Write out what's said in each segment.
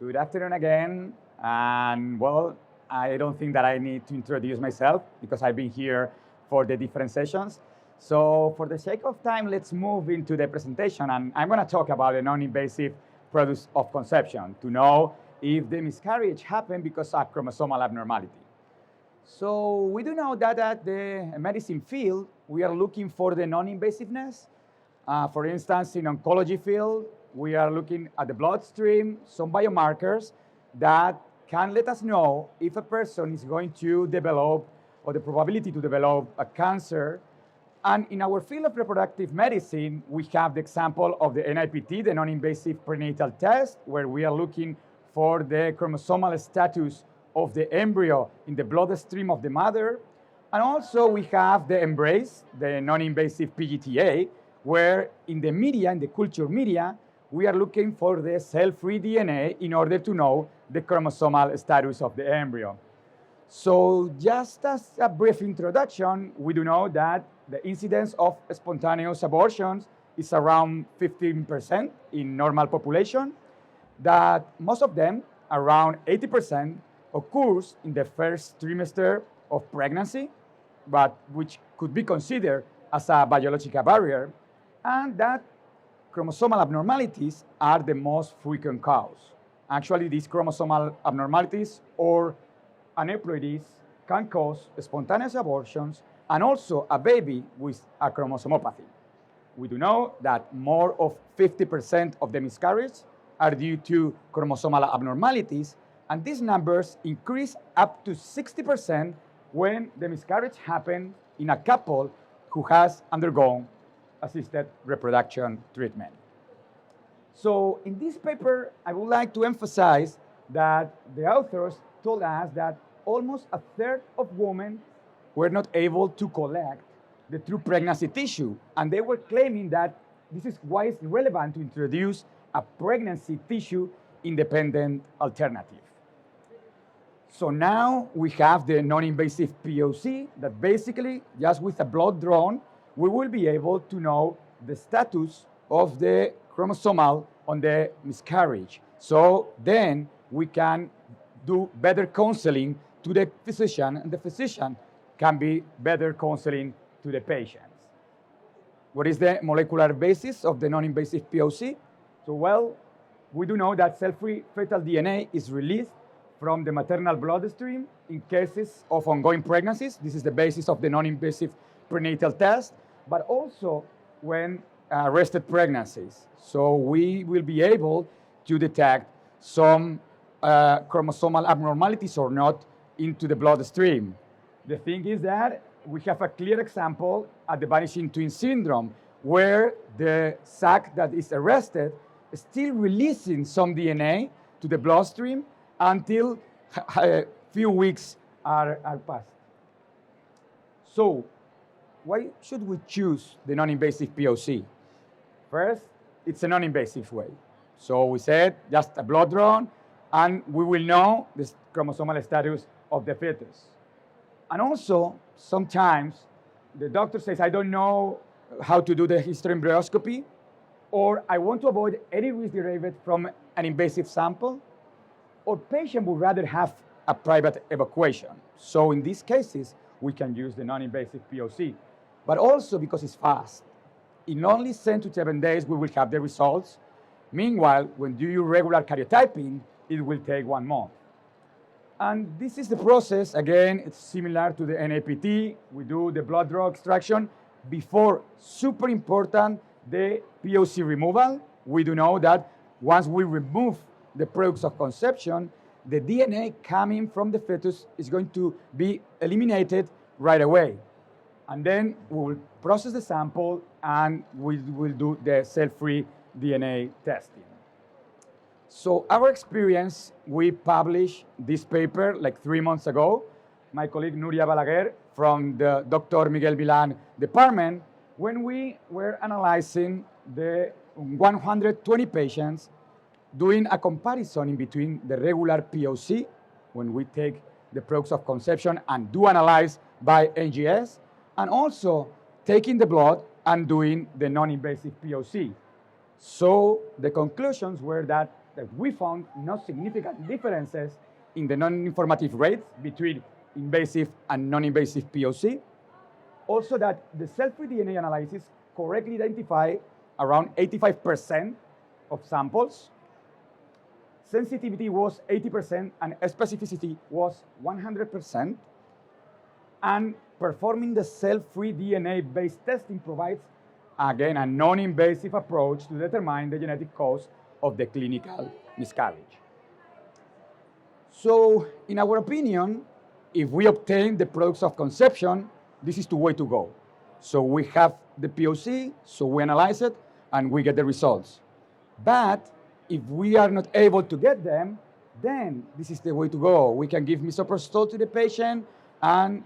Good afternoon again. And well, I don't think that I need to introduce myself because I've been here for the different sessions. So for the sake of time, let's move into the presentation. And I'm going to talk about the non-invasive products of conception to know if the miscarriage happened because of chromosomal abnormality. So we do know that at the medicine field, we are looking for the non-invasiveness. For instance, in oncology field, we are looking at the bloodstream, some biomarkers that can let us know if a person is going to develop or the probability to develop a cancer. And in our field of reproductive medicine, we have the example of the NIPT, the non-invasive prenatal test, where we are looking for the chromosomal status of the embryo in the bloodstream of the mother. And also we have the EMBRACE, the non-invasive PGTA, where in the media, in the culture media, we are looking for the cell-free DNA in order to know the chromosomal status of the embryo. So just as a brief introduction, we do know that the incidence of spontaneous abortions is around 15% in normal population, that most of them, around 80%, occurs in the first trimester of pregnancy, but which could be considered as a biological barrier, and that chromosomal abnormalities are the most frequent cause. Actually, these chromosomal abnormalities or aneuploidies can cause spontaneous abortions and also a baby with a chromosomopathy. We do know that more of 50% of the miscarriages are due to chromosomal abnormalities, and these numbers increase up to 60% when the miscarriage happens in a couple who has undergone assisted reproduction treatment. So in this paper, I would like to emphasize that the authors told us that almost a third of women were not able to collect the true pregnancy tissue. And they were claiming that this is why it's relevant to introduce a pregnancy tissue independent alternative. So now we have the non-invasive POC that basically, just with a blood drawn, we will be able to know the status of the chromosomal on the miscarriage. So then we can do better counseling to the physician, and the physician can be better counseling to the patients. What is the molecular basis of the non-invasive POC? So, well, we do know that cell-free fetal DNA is released from the maternal bloodstream in cases of ongoing pregnancies. This is the basis of the non-invasive prenatal test, but also when arrested pregnancies. So we will be able to detect some chromosomal abnormalities or not into the bloodstream. The thing is that we have a clear example at the vanishing twin syndrome, where the sac that is arrested is still releasing some DNA to the bloodstream until a few weeks are passed. So why should we choose the non-invasive POC? First, it's a non-invasive way. So we said just a blood drawn, and we will know the chromosomal status of the fetus. And also, sometimes the doctor says, I don't know how to do the hysteroembryoscopy, or I want to avoid any risk derived from an invasive sample, or patient would rather have a private evacuation. So in these cases, we can use the non-invasive POC, but also because it's fast. In only 10 to 7 days, we will have the results. Meanwhile, when you do regular karyotyping, it will take 1 month. And this is the process. Again, it's similar to the NIPT. We do the blood draw extraction before, super important, the POC removal. We do know that once we remove the products of conception, the DNA coming from the fetus is going to be eliminated right away. And then we will process the sample and we will do the cell-free DNA testing. So our experience, we published this paper like 3 months ago. My colleague Nuria Balaguer from the Dr. Miguel Milan department, when we were analyzing the 120 patients, doing a comparison in between the regular POC, when we take the products of conception and do analyze by NGS, and also taking the blood and doing the non-invasive POC. So the conclusions were that that we found no significant differences in the non-informative rates between invasive and non-invasive POC. Also that the cell-free DNA analysis correctly identified around 85% of samples. Sensitivity was 80% and specificity was 100%. And performing the cell-free DNA-based testing provides, again, a non-invasive approach to determine the genetic cause of the clinical miscarriage. So, in our opinion, if we obtain the products of conception, this is the way to go. So we have the POC, so we analyze it, and we get the results. But if we are not able to get them, then this is the way to go. We can give misoprostol to the patient, and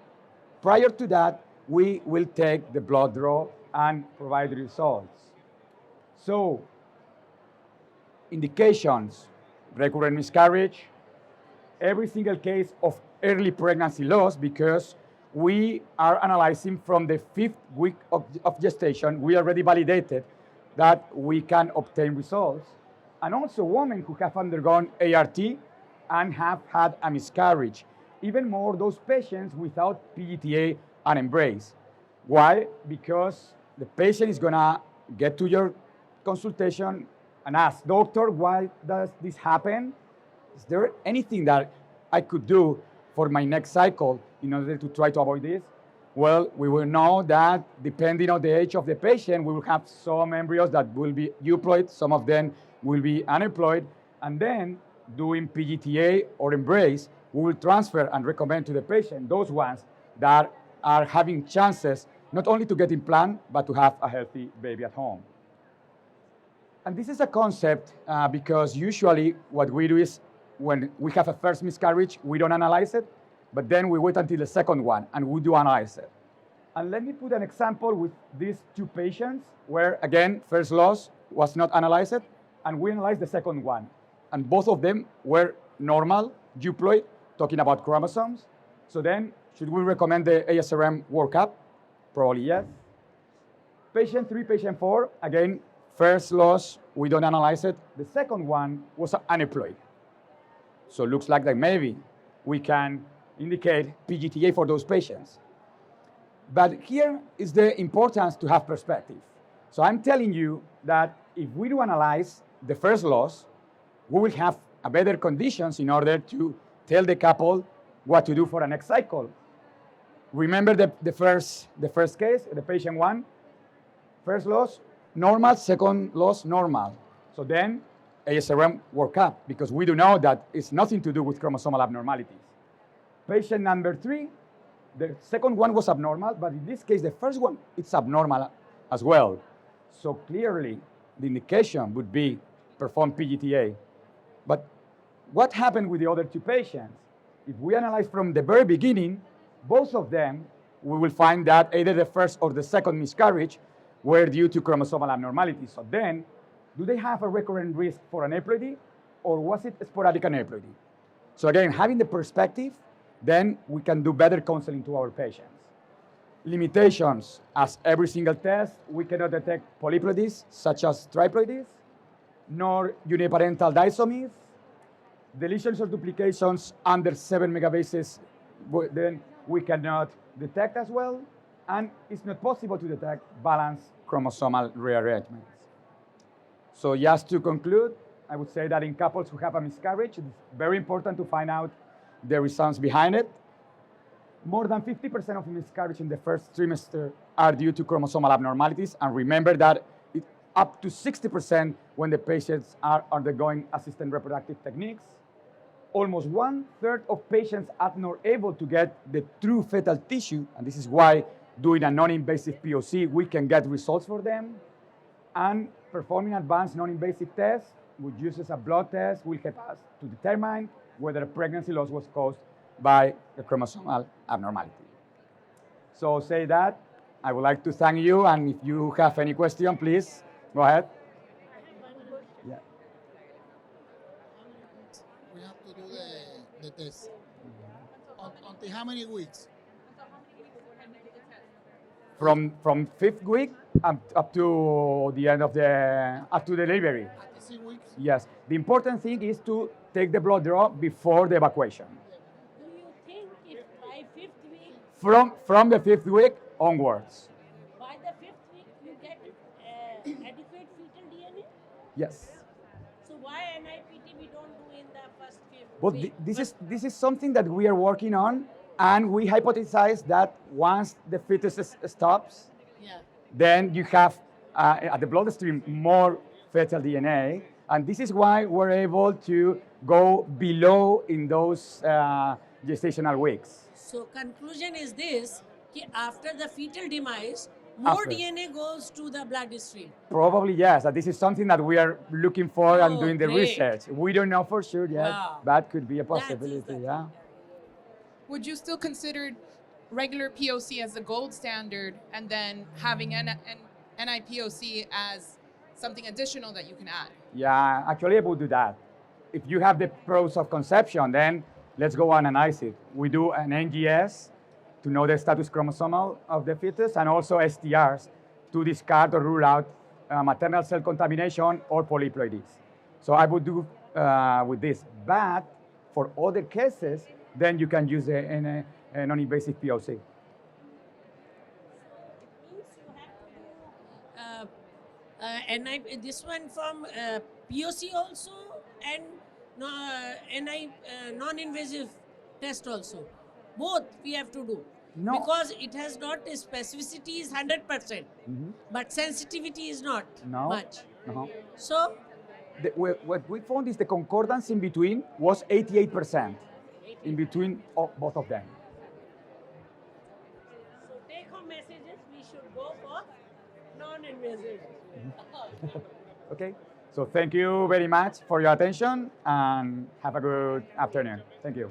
prior to that, we will take the blood draw and provide the results. So, indications: recurrent miscarriage, every single case of early pregnancy loss, because we are analyzing from the 5th week of gestation. We already validated that we can obtain results. And also women who have undergone ART and have had a miscarriage. Even more, those patients without PGTA and embrace. Why? Because the patient is gonna get to your consultation and ask, doctor, why does this happen? Is there anything that I could do for my next cycle in order to try to avoid this? Well, we will know that depending on the age of the patient, we will have some embryos that will be euploid, some of them will be aneuploid, and then doing PGTA or embrace, we will transfer and recommend to the patient those ones that are having chances not only to get implant, but to have a healthy baby at home. And this is a concept because usually what we do is when we have a first miscarriage, we don't analyze it, but then we wait until the second one and we do analyze it. And let me put an example with these two patients where, again, first loss was not analyzed, and we analyzed the second one. And both of them were normal, euploid, talking about chromosomes. So then, should we recommend the ASRM workup? Probably yes. Patient 3, patient 4, again, first loss, we don't analyze it. The second one was aneuploid. So it looks like that maybe we can indicate PGTA for those patients. But here is the importance to have perspective. So I'm telling you that if we do analyze the first loss, we will have a better conditions in order to tell the couple what to do for a next cycle. Remember the first case, the patient 1, first loss, normal, second loss, normal. So then ASRM workup, because we do know that it's nothing to do with chromosomal abnormalities. Patient number 3, the second one was abnormal, but in this case, the first one, it's abnormal as well. So clearly, the indication would be perform PGTA. But what happened with the other 2 patients? If we analyze from the very beginning, both of them, we will find that either the first or the second miscarriage were due to chromosomal abnormalities. So then, do they have a recurrent risk for aneuploidy, or was it sporadic aneuploidy? So again, having the perspective, then we can do better counseling to our patients. Limitations: as every single test, we cannot detect polyploidies, such as triploidies, nor uniparental disomies. Deletions or duplications under 7 megabases, then we cannot detect as well, and it's not possible to detect balanced chromosomal rearrangements. So just to conclude, I would say that in couples who have a miscarriage, it's very important to find out the reasons behind it. More than 50% of miscarriage in the first trimester are due to chromosomal abnormalities, and remember that it's up to 60% when the patients are undergoing assisted reproductive techniques. Almost 1/3 of patients are not able to get the true fetal tissue, and this is why doing a non-invasive POC, we can get results for them. And performing advanced non-invasive tests, which uses a blood test, will help us to determine whether a pregnancy loss was caused by a chromosomal abnormality. So say that, I would like to thank you, and if you have any question, please, go ahead. Yeah. We have to do the test. Until how many weeks? From 5th week up to the end of up to delivery. After 6 weeks? Yes. The important thing is to take the blood draw before the evacuation. Do you think if by fifth week, From the 5th week onwards. by the fifth week, you get adequate fetal DNA? Yes. So why NIPT we don't do in the first fifth But week? this is something that we are working on, and we hypothesize that once the fetus stops, Yeah. then you have at the bloodstream more fetal DNA, and this is why we're able to go below in those gestational weeks. So conclusion is this: कि after the fetal demise, more After. DNA goes to the bloodstream. Probably yes, and this is something that we are looking for and Oh, doing the great. research. We don't know for sure yet, Wow. but could be a That is possibility. the Yeah. Would you still consider regular POC as the gold standard and then having NIPOC as something additional that you can add? Yeah, actually I would do that. If you have the pros of conception, then let's go analyze it. We do an NGS to know the status chromosomal of the fetus, and also STRs to discard or rule out maternal cell contamination or polyploidies. So I would do with this. But for other cases, then you can use a non-invasive POC. Means you have to do this one from POC also and non-invasive test also. Both we have to do. No. Because it has not a specificity is 100%, but sensitivity is not No. much. No. So What we found is the concordance in between was 88% in between both of them. So take home messages, we should go for non-invasive. Okay, so thank you very much for your attention and have a good afternoon. Thank you.